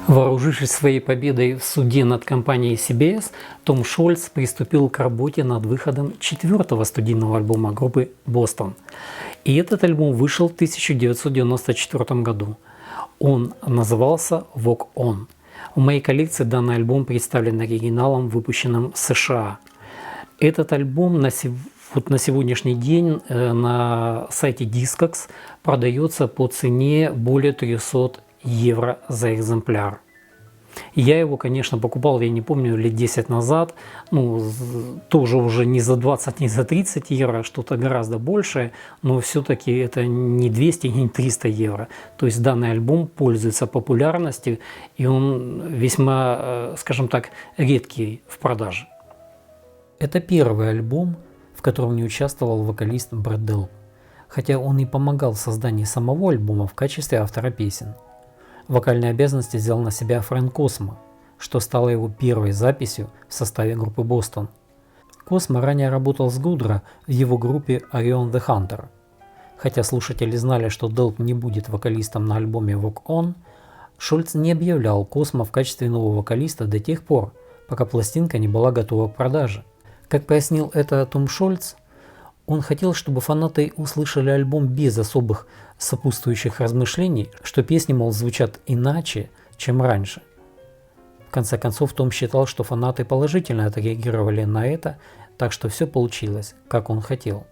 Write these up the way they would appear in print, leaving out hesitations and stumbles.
Вооружившись своей победой в суде над компанией CBS, Том Шольц приступил к работе над выходом 4-го студийного альбома группы «Бостон». И этот альбом вышел в 1994 году. Он назывался «Walk On». В моей коллекции данный альбом представлен оригиналом, выпущенным в США. Этот альбом на сегодняшний день на сайте Discogs продается по цене более 300 евро за экземпляр. Я его, конечно, покупал, я не помню, лет 10 назад, тоже уже не за 20, не за 30 евро, а что-то гораздо большее, но все-таки это не 200, не 300 евро. То есть данный альбом пользуется популярностью, и он весьма, скажем так, редкий в продаже. Это первый альбом, в котором не участвовал вокалист Брэд Делп, хотя он и помогал в создании самого альбома в качестве автора песен. Вокальные обязанности взял на себя Фрэнк Космо, что стало его первой записью в составе группы «Бостон». Космо ранее работал с Гудро в его группе Orion the Hunter. Хотя слушатели знали, что Делп не будет вокалистом на альбоме Walk On, Шольц не объявлял Космо в качестве нового вокалиста до тех пор, пока пластинка не была готова к продаже. Как пояснил это Том Шольц, он хотел, чтобы фанаты услышали альбом без особых сопутствующих размышлений, что песни, мол, звучат иначе, чем раньше. В конце концов, Том считал, что фанаты положительно отреагировали на это, так что все получилось, как он хотел.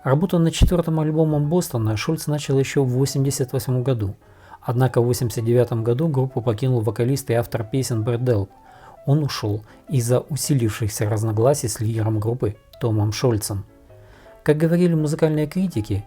Работу над 4-м альбомом Бостона Шольц начал еще в 1988 году, однако в 1989 году группу покинул вокалист и автор песен Брэд Делп. Он ушел из-за усилившихся разногласий с лидером группы Томом Шольцем. Как говорили музыкальные критики,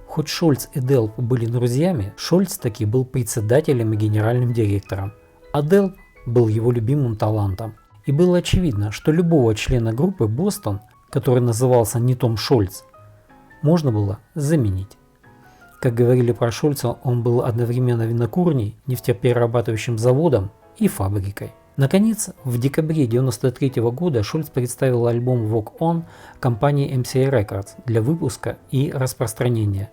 хоть Шольц и Делп были друзьями, Шольц таки был председателем и генеральным директором, а Делп был его любимым талантом. И было очевидно, что любого члена группы «Бостон», который назывался не Том Шольц, можно было заменить. Как говорили про Шольца, он был одновременно винокурней, нефтеперерабатывающим заводом и фабрикой. Наконец, в декабре 1993 года Шольц представил альбом Walk On компании MCA Records для выпуска и распространения.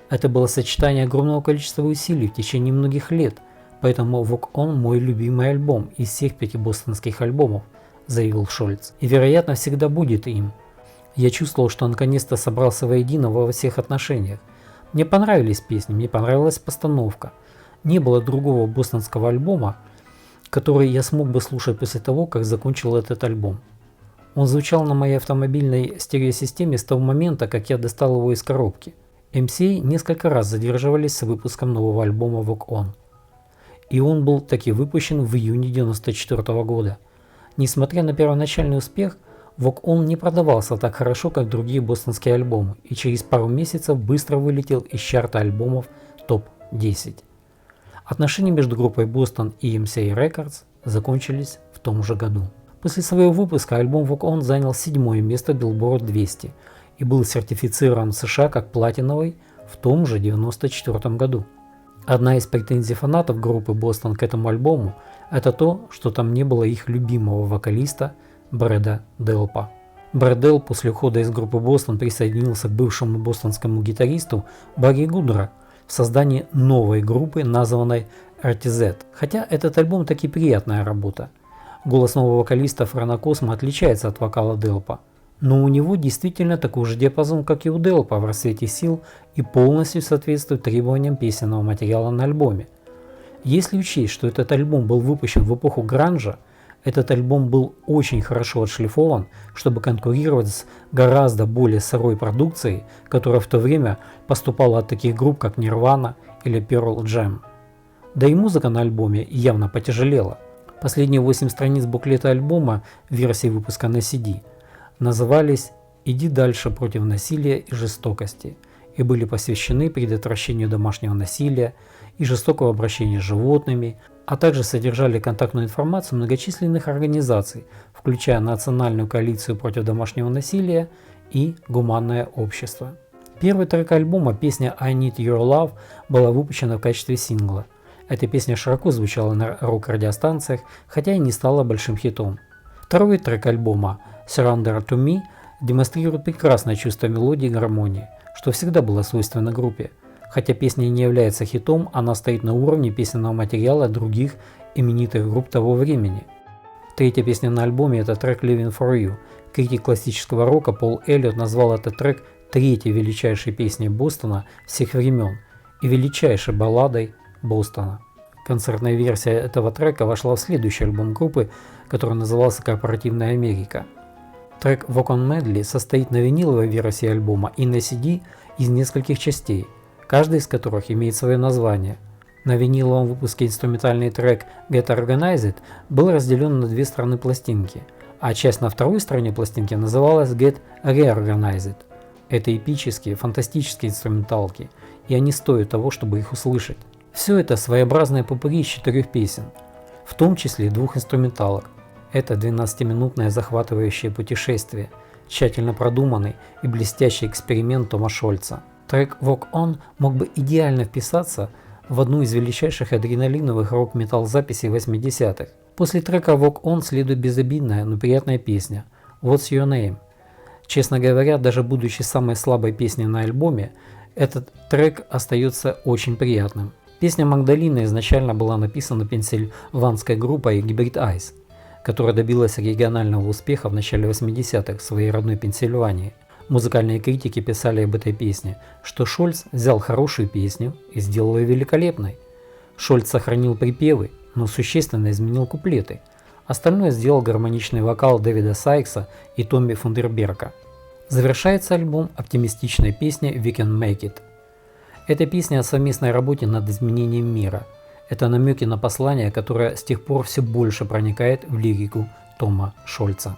Это было сочетание огромного количества усилий в течение многих лет, поэтому Walk On мой любимый альбом из всех 5 бостонских альбомов, заявил Шольц, и вероятно всегда будет им. Я чувствовал, что наконец-то собрался воедино во всех отношениях. Мне понравились песни, мне понравилась постановка. Не было другого бостонского альбома, который я смог бы слушать после того, как закончил этот альбом. Он звучал на моей автомобильной стереосистеме с того момента, как я достал его из коробки. MCA несколько раз задерживались с выпуском нового альбома Walk On. И он был таки выпущен в июне 1994 года. Несмотря на первоначальный успех, Walk On не продавался так хорошо, как другие бостонские альбомы, и через пару месяцев быстро вылетел из чарта альбомов топ-10. Отношения между группой Boston и MCA Records закончились в том же году. После своего выпуска альбом Walk On занял 7-е место Billboard 200 и был сертифицирован в США как платиновый в том же 1994 году. Одна из претензий фанатов группы Boston к этому альбому – это то, что там не было их любимого вокалиста Брэда Делпа. Брэд Делп после ухода из группы Boston присоединился к бывшему бостонскому гитаристу Барри Гудро в создании новой группы, названной RTZ. Хотя этот альбом таки приятная работа. Голос нового вокалиста Фрэна Космо отличается от вокала Делпа, но у него действительно такой же диапазон, как и у Делпа в расцвете сил и полностью соответствует требованиям песенного материала на альбоме. Если учесть, что этот альбом был выпущен в эпоху гранжа, этот альбом был очень хорошо отшлифован, чтобы конкурировать с гораздо более сырой продукцией, которая в то время поступала от таких групп, как Nirvana или Pearl Jam. Да и музыка на альбоме явно потяжелела. Последние 8 страниц буклета альбома в версии выпуска на CD назывались «Иди дальше против насилия и жестокости» и были посвящены предотвращению домашнего насилия и жестокого обращения с животными, а также содержали контактную информацию многочисленных организаций, включая Национальную коалицию против домашнего насилия и Гуманное общество. Первый трек альбома, песня I Need Your Love, была выпущена в качестве сингла. Эта песня широко звучала на рок-радиостанциях, хотя и не стала большим хитом. Второй трек альбома, Surrender to Me, демонстрирует прекрасное чувство мелодии и гармонии, что всегда было свойственно группе. Хотя песня не является хитом, она стоит на уровне песенного материала других именитых групп того времени. Третья песня на альбоме – это трек Living for You. Критик классического рока Пол Эллиот назвал этот трек третьей величайшей песней Бостона всех времен и величайшей балладой Бостона. Концертная версия этого трека вошла в следующий альбом группы, который назывался «Корпоративная Америка». Трек Walk on Medley состоит на виниловой версии альбома и на CD из нескольких частей, каждая из которых имеет свое название. На виниловом выпуске инструментальный трек Get Organized был разделен на две стороны пластинки, а часть на второй стороне пластинки называлась Get Reorganized. Это эпические, фантастические инструменталки, и они стоят того, чтобы их услышать. Все это своеобразное попурри из 4 песен, в том числе 2 инструменталок. Это 12-минутное захватывающее путешествие, тщательно продуманный и блестящий эксперимент Тома Шольца. Трек Walk On мог бы идеально вписаться в одну из величайших адреналиновых рок-метал записей 80-х. После трека Walk On следует безобидная, но приятная песня What's Your Name. Честно говоря, даже будучи самой слабой песней на альбоме, этот трек остается очень приятным. Песня Магдалина изначально была написана пенсильванской группой Hybrid Eyes, которая добилась регионального успеха в начале 80-х в своей родной Пенсильвании. Музыкальные критики писали об этой песне, что Шольц взял хорошую песню и сделал ее великолепной. Шольц сохранил припевы, но существенно изменил куплеты. Остальное сделал гармоничный вокал Дэвида Сайкса и Томми Фундерберга. Завершается альбом оптимистичной песней We Can Make It. Эта песня о совместной работе над изменением мира. Это намеки на послание, которое с тех пор все больше проникает в лирику Тома Шольца.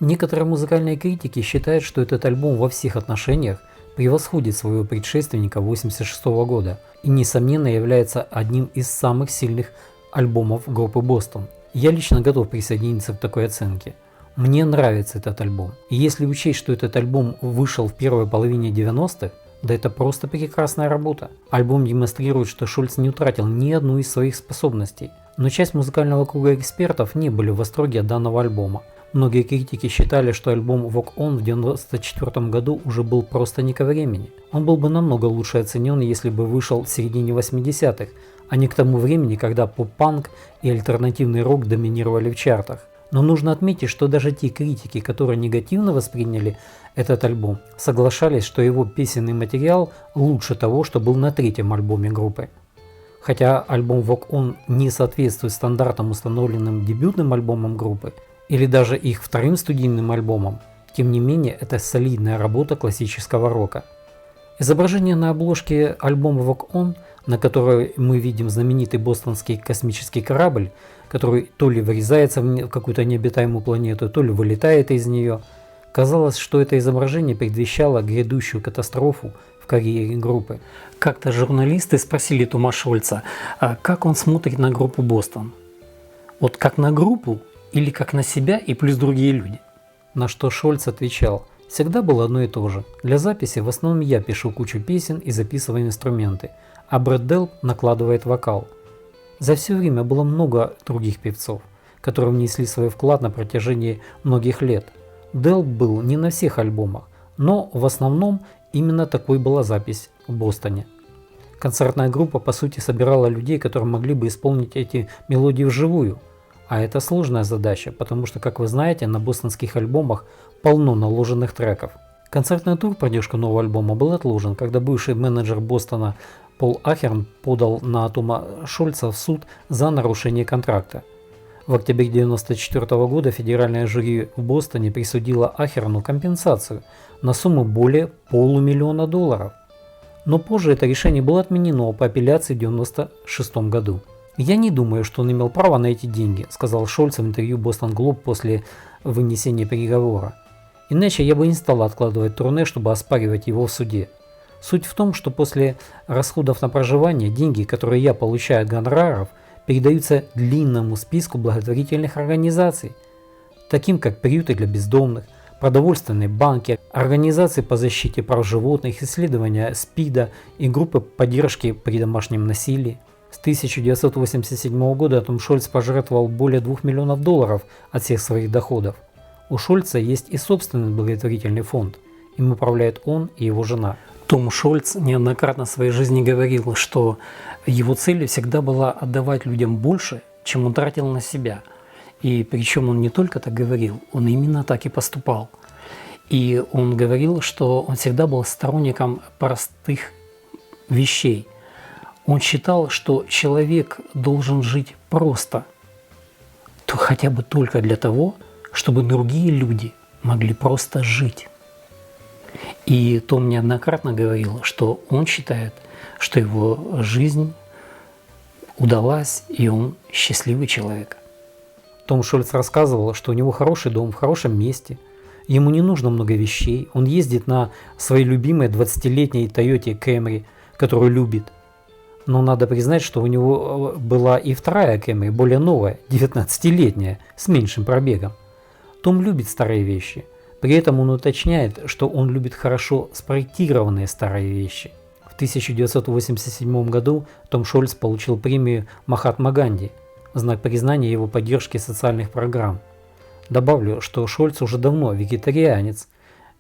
Некоторые музыкальные критики считают, что этот альбом во всех отношениях превосходит своего предшественника 1986 года и, несомненно, является одним из самых сильных альбомов группы Бостон. Я лично готов присоединиться к такой оценке. Мне нравится этот альбом. И если учесть, что этот альбом вышел в первой половине 90-х, да это просто прекрасная работа. Альбом демонстрирует, что Шольц не утратил ни одну из своих способностей. Но часть музыкального круга экспертов не были в восторге от данного альбома. Многие критики считали, что альбом Walk On в 1994 году уже был просто не ко времени. Он был бы намного лучше оценен, если бы вышел в середине 80-х, а не к тому времени, когда поп-панк и альтернативный рок доминировали в чартах. Но нужно отметить, что даже те критики, которые негативно восприняли этот альбом, соглашались, что его песенный материал лучше того, что был на третьем альбоме группы. Хотя альбом Walk On не соответствует стандартам, установленным дебютным альбомом группы, или даже их вторым студийным альбомом, тем не менее это солидная работа классического рока. Изображение на обложке альбома Walk On, на которой мы видим знаменитый бостонский космический корабль, который то ли врезается в какую-то необитаемую планету, то ли вылетает из нее, казалось, что это изображение предвещало грядущую катастрофу в карьере группы. Как-то журналисты спросили Тома Шольца, как он смотрит на группу Бостон. Вот как на группу или как на себя и плюс другие люди? На что Шольц отвечал: всегда было одно и то же. Для записи в основном я пишу кучу песен и записываю инструменты, а Брэд Делп накладывает вокал. За все время было много других певцов, которые внесли свой вклад на протяжении многих лет. Делп был не на всех альбомах, но в основном именно такой была запись в Бостоне. Концертная группа по сути собирала людей, которые могли бы исполнить эти мелодии вживую. А это сложная задача, потому что, как вы знаете, на бостонских альбомах полно наложенных треков. Концертный тур поддержку нового альбома был отложен, когда бывший менеджер Бостона Пол Ахерн подал на Тома Шольца в суд за нарушение контракта. В октябре 1994 года федеральное жюри в Бостоне присудило Ахерну компенсацию на сумму более $500 000. Но позже это решение было отменено по апелляции в 1996 году. «Я не думаю, что он имел право на эти деньги», — сказал Шольц в интервью Boston Globe после вынесения приговора. «Иначе я бы не стал откладывать турне, чтобы оспаривать его в суде. Суть в том, что после расходов на проживание деньги, которые я получаю от гонораров, передаются длинному списку благотворительных организаций, таким как приюты для бездомных, продовольственные банки, организации по защите прав животных, исследования СПИДа и группы поддержки при домашнем насилии. С 1987 года Том Шольц пожертвовал более $2 миллионов от всех своих доходов. У Шольца есть и собственный благотворительный фонд. Им управляет он и его жена. Том Шольц неоднократно в своей жизни говорил, что его целью всегда была отдавать людям больше, чем он тратил на себя. И причем он не только так говорил, он именно так и поступал. И он говорил, что он всегда был сторонником простых вещей. Он считал, что человек должен жить просто, то хотя бы только для того, чтобы другие люди могли просто жить. И Том неоднократно говорил, что он считает, что его жизнь удалась, и он счастливый человек. Том Шольц рассказывал, что у него хороший дом в хорошем месте, ему не нужно много вещей, он ездит на своей любимой 20-летней Toyota Camry, которую любит. Но надо признать, что у него была и вторая Camry, более новая, 19-летняя, с меньшим пробегом. Том любит старые вещи. При этом он уточняет, что он любит хорошо спроектированные старые вещи. В 1987 году Том Шольц получил премию Махатма Ганди в знак признания его поддержки социальных программ. Добавлю, что Шольц уже давно вегетарианец.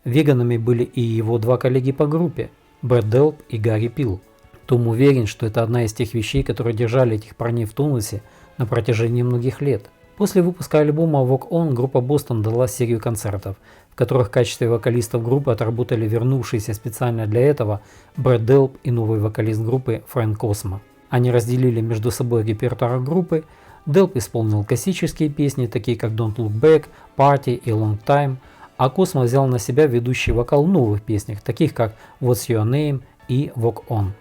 Веганами были и его два коллеги по группе – Брэд Делп и Гарри Пил. Том уверен, что это одна из тех вещей, которые держали этих парней в тонусе на протяжении многих лет. После выпуска альбома Walk On группа Boston дала серию концертов, в которых в качестве вокалистов группы отработали вернувшиеся специально для этого Брэд Делп и новый вокалист группы Фрэнк Космо. Они разделили между собой репертуар группы. Делп исполнил классические песни, такие как Don't Look Back, Party и Long Time, а Космо взял на себя ведущий вокал в новых песнях, таких как What's Your Name и Walk On,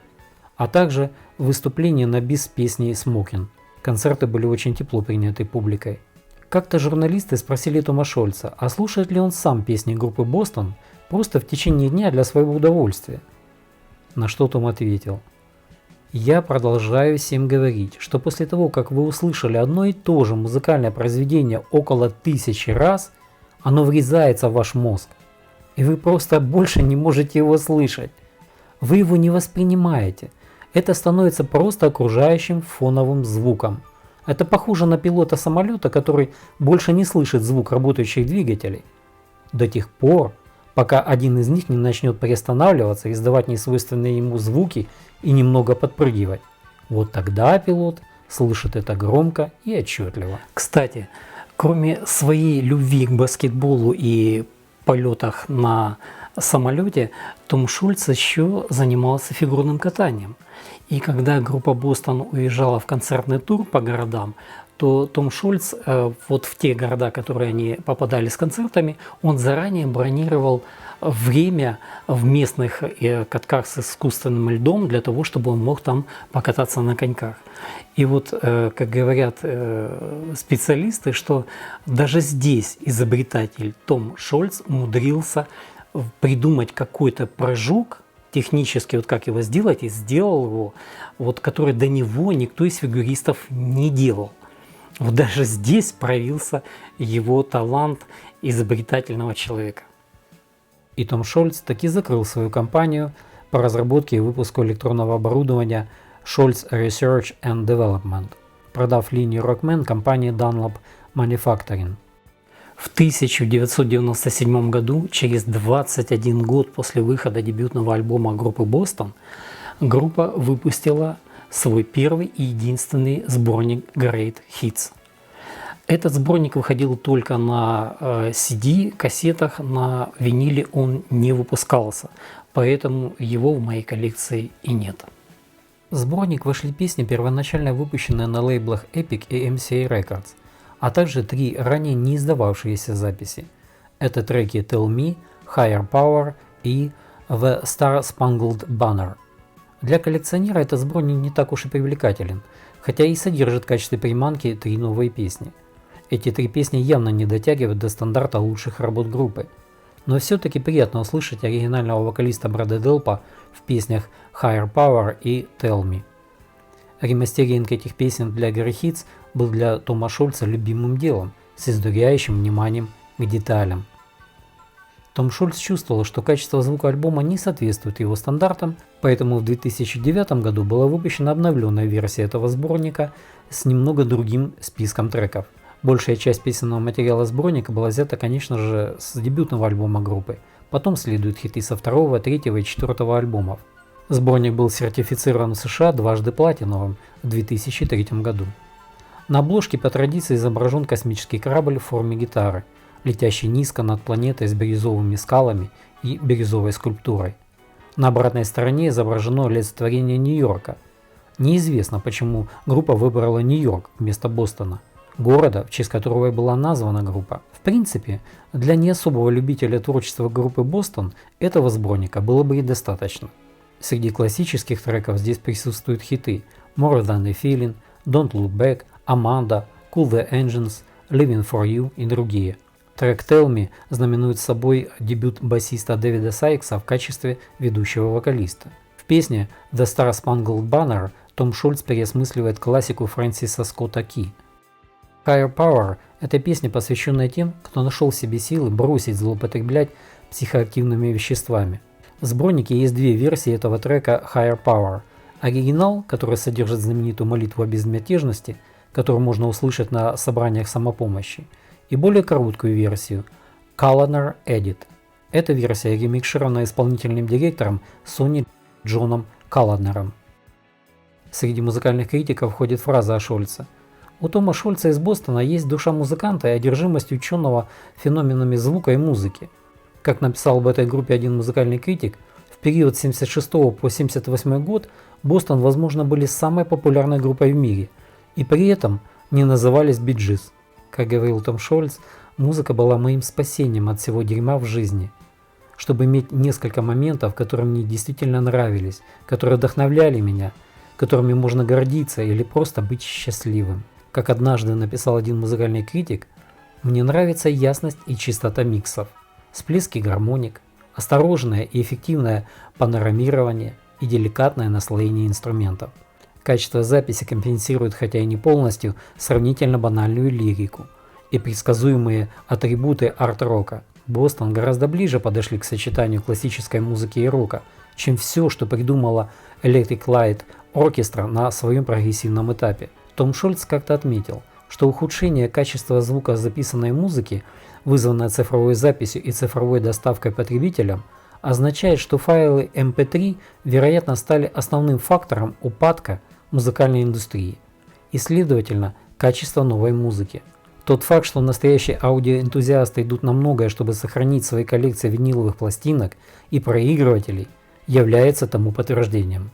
а также выступление на бис песни Smoking. Концерты были очень тепло приняты публикой. Как-то журналисты спросили Тома Шольца, а слушает ли он сам песни группы Бостон просто в течение дня для своего удовольствия. На что Том ответил: «Я продолжаю всем говорить, что после того, как вы услышали одно и то же музыкальное произведение около 1000 раз, оно врезается в ваш мозг, и вы просто больше не можете его слышать. Вы его не воспринимаете. Это становится просто окружающим фоновым звуком. Это похоже на пилота самолета, который больше не слышит звук работающих двигателей. До тех пор, пока один из них не начнет приостанавливаться, издавать несвойственные ему звуки и немного подпрыгивать. Вот тогда пилот слышит это громко и отчетливо». Кстати, кроме своей любви к баскетболу и полетах на самолете, Том Шольц еще занимался фигурным катанием. И когда группа Бостон уезжала в концертный тур по городам, то Том Шольц вот в те города, которые они попадали с концертами, он заранее бронировал время в местных катках с искусственным льдом для того, чтобы он мог там покататься на коньках. И вот, как говорят специалисты, что даже здесь изобретатель Том Шольц умудрился придумать какой-то прыжок, технически, вот как его сделать, и сделал его, вот, который до него никто из фигуристов не делал. Вот даже здесь проявился его талант изобретательного человека. И Том Шольц таки закрыл свою компанию по разработке и выпуску электронного оборудования Scholz Research and Development, продав линию Rockman компании Dunlop Manufacturing. В 1997 году, через 21 год после выхода дебютного альбома группы Boston, группа выпустила свой первый и единственный сборник Great Hits. Этот сборник выходил только на CD, кассетах, на виниле он не выпускался, поэтому его в моей коллекции и нет. В сборник вошли песни, первоначально выпущенные на лейблах Epic и MCA Records, а также 3 ранее не издававшиеся записи. Это треки Tell Me, Higher Power и The Star Spangled Banner. Для коллекционера этот сборник не так уж и привлекателен, хотя и содержит в качестве приманки 3 новые песни. Эти 3 песни явно не дотягивают до стандарта лучших работ группы, но все-таки приятно услышать оригинального вокалиста Брэда Делпа в песнях Higher Power и Tell Me. Ремастеринг этих песен для Great Hits был для Тома Шольца любимым делом, с издуряющим вниманием к деталям. Том Шольц чувствовал, что качество звука альбома не соответствует его стандартам, поэтому в 2009 году была выпущена обновленная версия этого сборника с немного другим списком треков. Большая часть песенного материала сборника была взята, конечно же, с дебютного альбома группы. Потом следуют хиты со второго, третьего и четвертого альбомов. Сборник был сертифицирован в США дважды платиновым в 2003 году. На обложке по традиции изображен космический корабль в форме гитары, летящий низко над планетой с бирюзовыми скалами и бирюзовой скульптурой. На обратной стороне изображено олицетворение Нью-Йорка. Неизвестно, почему группа выбрала Нью-Йорк вместо Бостона, города, в честь которого и была названа группа. В принципе, для не особого любителя творчества группы Бостон этого сборника было бы и достаточно. Среди классических треков здесь присутствуют хиты More Than a Feeling, Don't Look Back, Amanda, Cool the Engines, Living for You и другие. Трек Tell Me знаменует собой дебют басиста Дэвида Сайкса в качестве ведущего вокалиста. В песне The Star Spangled Banner Том Шольц переосмысливает классику Фрэнсиса Скотта Ки. Higher Power – это песня, посвященная тем, кто нашел в себе силы бросить злоупотреблять психоактивными веществами. В сборнике есть две версии этого трека Higher Power. Оригинал, который содержит знаменитую молитву о безмятежности, которую можно услышать на собраниях самопомощи, и более короткую версию Callner Edit. Эта версия ремикширована исполнительным директором Sony Джоном Калланером. Среди музыкальных критиков входит фраза о Шольце: «У Тома Шольца из Бостона есть душа музыканта и одержимость ученого феноменами звука и музыки». Как написал об этой группе один музыкальный критик, в период с 1976 по 1978 год Бостон, возможно, были самой популярной группой в мире, и при этом не назывались Bee Gees. Как говорил Том Шольц, музыка была моим спасением от всего дерьма в жизни. Чтобы иметь несколько моментов, которые мне действительно нравились, которые вдохновляли меня, которыми можно гордиться или просто быть счастливым. Как однажды написал один музыкальный критик, мне нравится ясность и чистота миксов, всплески гармоник, осторожное и эффективное панорамирование и деликатное наслоение инструментов. Качество записи компенсирует, хотя и не полностью, сравнительно банальную лирику и предсказуемые атрибуты арт-рока. Бостон гораздо ближе подошли к сочетанию классической музыки и рока, чем все, что придумала Electric Light Orchestra на своем прогрессивном этапе. Том Шольц как-то отметил, что ухудшение качества звука записанной музыки, вызванное цифровой записью и цифровой доставкой потребителям, означает, что файлы MP3, вероятно, стали основным фактором упадка музыкальной индустрии и, следовательно, качества новой музыки. Тот факт, что настоящие аудиоэнтузиасты идут на многое, чтобы сохранить свои коллекции виниловых пластинок и проигрывателей, является тому подтверждением.